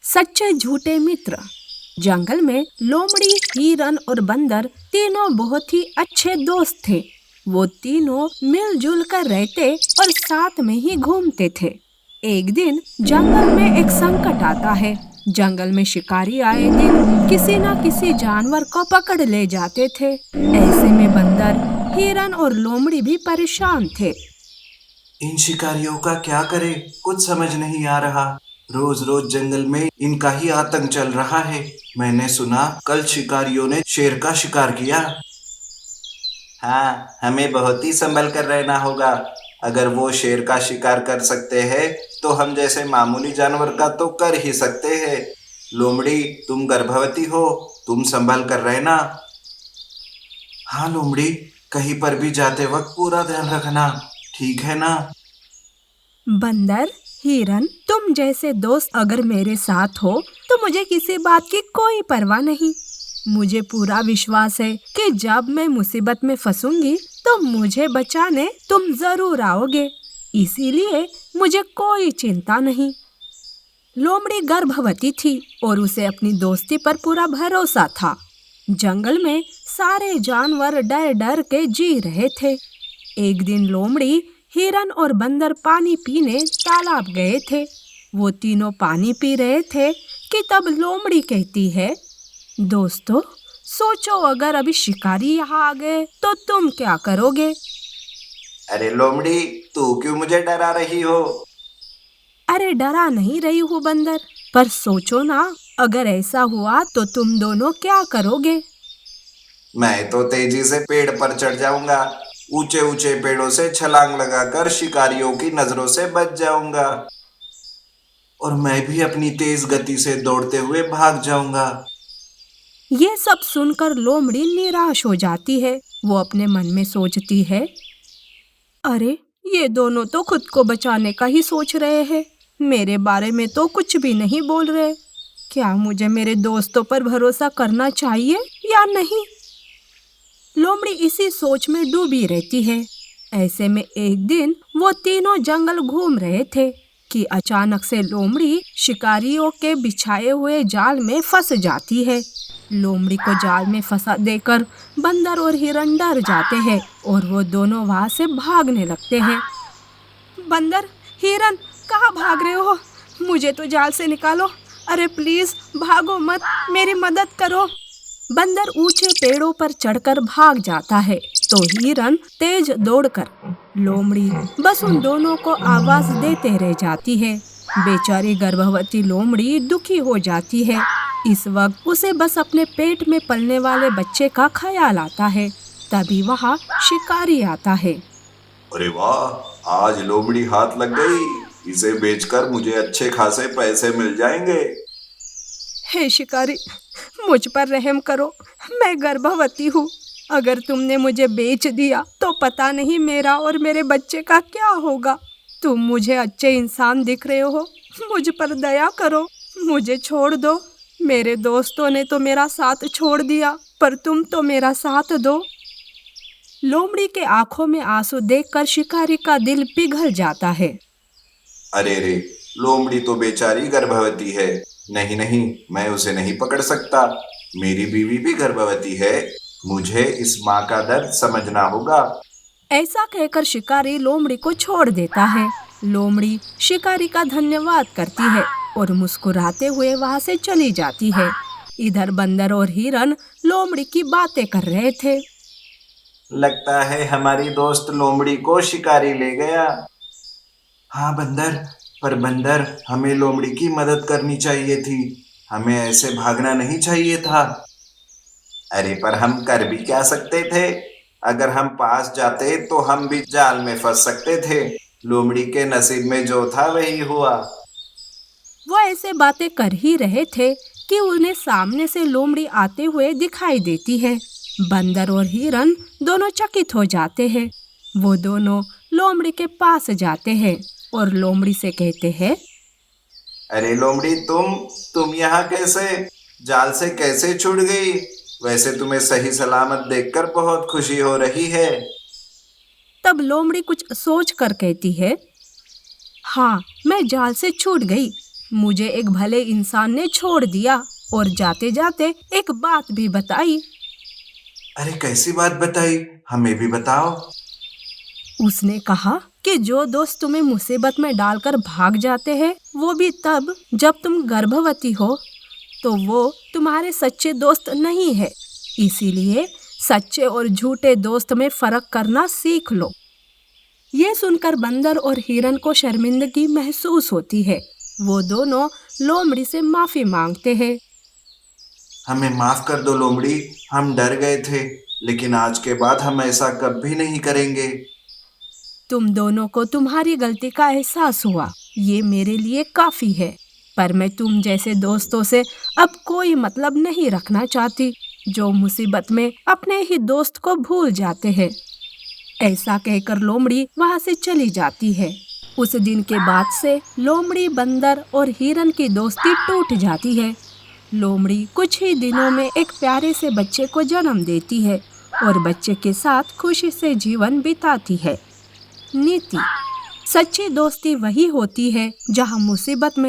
सच्चे झूठे मित्र। जंगल में लोमड़ी, हिरन और बंदर तीनों बहुत ही अच्छे दोस्त थे। वो तीनों मिलजुल कर रहते और साथ में ही घूमते थे। एक दिन जंगल में एक संकट आता है। जंगल में शिकारी आए दिन किसी न किसी जानवर को पकड़ ले जाते थे। ऐसे में बंदर, हिरन और लोमड़ी भी परेशान थे। इन शिकारियों का क्या करें, कुछ समझ नहीं आ रहा। रोज रोज जंगल में इनका ही आतंक चल रहा है। मैंने सुना कल शिकारियों ने शेर का शिकार किया। हाँ, हमें बहुत ही संभल कर रहना होगा। अगर वो शेर का शिकार कर सकते हैं तो हम जैसे मामूली जानवर का तो कर ही सकते हैं। लोमड़ी, तुम गर्भवती हो, तुम संभल कर रहना। हाँ लोमड़ी, कहीं पर भी जाते वक्त पूरा ध्यान रखना, ठीक है ना? बंदर, हिरन, तुम जैसे दोस्त अगर मेरे साथ हो तो मुझे किसी बात की कोई परवाह नहीं। मुझे पूरा विश्वास है कि जब मैं मुसीबत में फंसूंगी तो मुझे बचाने तुम जरूर आओगे। इसीलिए मुझे कोई चिंता नहीं। लोमड़ी गर्भवती थी और उसे अपनी दोस्ती पर पूरा भरोसा था। जंगल में सारे जानवर डर डर के जी रहे थे। एक दिन लोमड़ी, हिरन और बंदर पानी पीने तालाब गए थे। वो तीनों पानी पी रहे थे कि तब लोमड़ी कहती है, दोस्तों, सोचो अगर अभी शिकारी यहाँ आ गए तो तुम क्या करोगे? अरे लोमड़ी, तू क्यों मुझे डरा रही हो? अरे डरा नहीं रही हूँ बंदर, पर सोचो ना, अगर ऐसा हुआ तो तुम दोनों क्या करोगे? मैं तो तेजी से पेड़ पर चढ़ जाऊंगा। ऊंचे ऊंचे पेड़ों से छलांग लगाकर शिकारियों की नजरों से बच जाऊंगा। और मैं भी अपनी तेज गति से दौड़ते हुए भाग जाऊंगा। ये सब सुनकर लोमड़ी निराश हो जाती है। वो अपने मन में सोचती है, अरे ये दोनों तो खुद को बचाने का ही सोच रहे हैं, मेरे बारे में तो कुछ भी नहीं बोल रहे। क्या मुझे मेरे दोस्तों पर भरोसा करना चाहिए या नहीं? लोमड़ी इसी सोच में डूबी रहती है। ऐसे में एक दिन वो तीनों जंगल घूम रहे थे कि अचानक से लोमड़ी शिकारियों के बिछाए हुए जाल में फंस जाती है। लोमड़ी को जाल में फंसा देकर बंदर और हिरन डर जाते हैं और वो दोनों वहां से भागने लगते हैं। बंदर, हिरन, कहाँ भाग रहे हो? मुझे तो जाल से निकालो। अरे प्लीज भागो मत, मेरी मदद करो। बंदर ऊंचे पेड़ों पर चढ़कर भाग जाता है तो हिरन तेज दौड़कर लोमड़ी बस उन दोनों को आवाज देते रह जाती है। बेचारी गर्भवती लोमड़ी दुखी हो जाती है। इस वक्त उसे बस अपने पेट में पलने वाले बच्चे का ख्याल आता है। तभी वहाँ शिकारी आता है। अरे वाह, आज लोमड़ी हाथ लग गई। इसे बेचकर मुझे अच्छे खासे पैसे मिल जाएंगे। हे शिकारी, मुझ पर रहम करो, मैं गर्भवती हूँ। अगर तुमने मुझे बेच दिया तो पता नहीं मेरा और मेरे बच्चे का क्या होगा। तुम मुझे अच्छे इंसान दिख रहे हो, मुझ पर दया करो, मुझे छोड़ दो। मेरे दोस्तों ने तो मेरा साथ छोड़ दिया, पर तुम तो मेरा साथ दो। लोमड़ी के आंखों में आंसू देखकर शिकारी का दिल पिघल जाता है। अरे रे, लोमड़ी तो बेचारी गर्भवती है। नहीं नहीं, मैं उसे नहीं पकड़ सकता। मेरी बीवी भी गर्भवती है। मुझे इस माँ का दर्द समझना होगा। ऐसा कहकर शिकारी लोमड़ी को छोड़ देता है। लोमड़ी शिकारी का धन्यवाद करती है और मुस्कुराते हुए वहां से चली जाती है। इधर बंदर और हिरन लोमड़ी की बातें कर रहे थे। लगता है हमारी दोस्त लोमड़ी को शिकारी ले गया। हाँ बंदर, पर बंदर, हमें लोमड़ी की मदद करनी चाहिए थी। हमें ऐसे भागना नहीं चाहिए था। अरे पर हम कर भी क्या सकते थे? अगर हम पास जाते तो हम भी जाल में फंस सकते थे। लोमड़ी के नसीब में जो था वही हुआ। वो ऐसे बातें कर ही रहे थे कि उन्हें सामने से लोमड़ी आते हुए दिखाई देती है। बंदर और हिरन दोनों चकित हो जाते हैं। वो दोनों लोमड़ी के पास जाते हैं और लोमड़ी से कहते हैं, अरे लोमड़ी, तुम यहाँ कैसे? जाल से कैसे छूट गई? वैसे तुम्हें सही सलामत देखकर बहुत खुशी हो रही है। तब लोमड़ी कुछ सोच कर कहती है, हाँ, मैं जाल से छूट गई, मुझे एक भले इंसान ने छोड़ दिया और जाते जाते एक बात भी बताई। अरे कैसी बात बताई, हमें भी बताओ। उसने कहा कि जो दोस्त तुम्हें मुसीबत में डालकर भाग जाते हैं वो भी तब जब तुम गर्भवती हो, तो वो तुम्हारे सच्चे दोस्त नहीं है। इसीलिए सच्चे और झूठे दोस्त में फर्क करना सीख लो। ये सुनकर बंदर और हिरन को शर्मिंदगी महसूस होती है। वो दोनों लोमड़ी से माफी मांगते हैं। हमें माफ कर दो लोमड़ी, हम डर गए थे, लेकिन आज के बाद हम ऐसा कभी नहीं करेंगे। तुम दोनों को तुम्हारी गलती का एहसास हुआ, ये मेरे लिए काफी है। पर मैं तुम जैसे दोस्तों से अब कोई मतलब नहीं रखना चाहती, जो मुसीबत में अपने ही दोस्त को भूल जाते हैं। ऐसा कहकर लोमड़ी वहां से चली जाती है। उस दिन के बाद से लोमड़ी, बंदर और हिरन की दोस्ती टूट जाती है। लोमड़ी कुछ ही दिनों में एक प्यारे से बच्चे को जन्म देती है और बच्चे के साथ खुशी से जीवन बिताती है। नीति: सच्ची दोस्ती वही होती है जहाँ मुसीबत में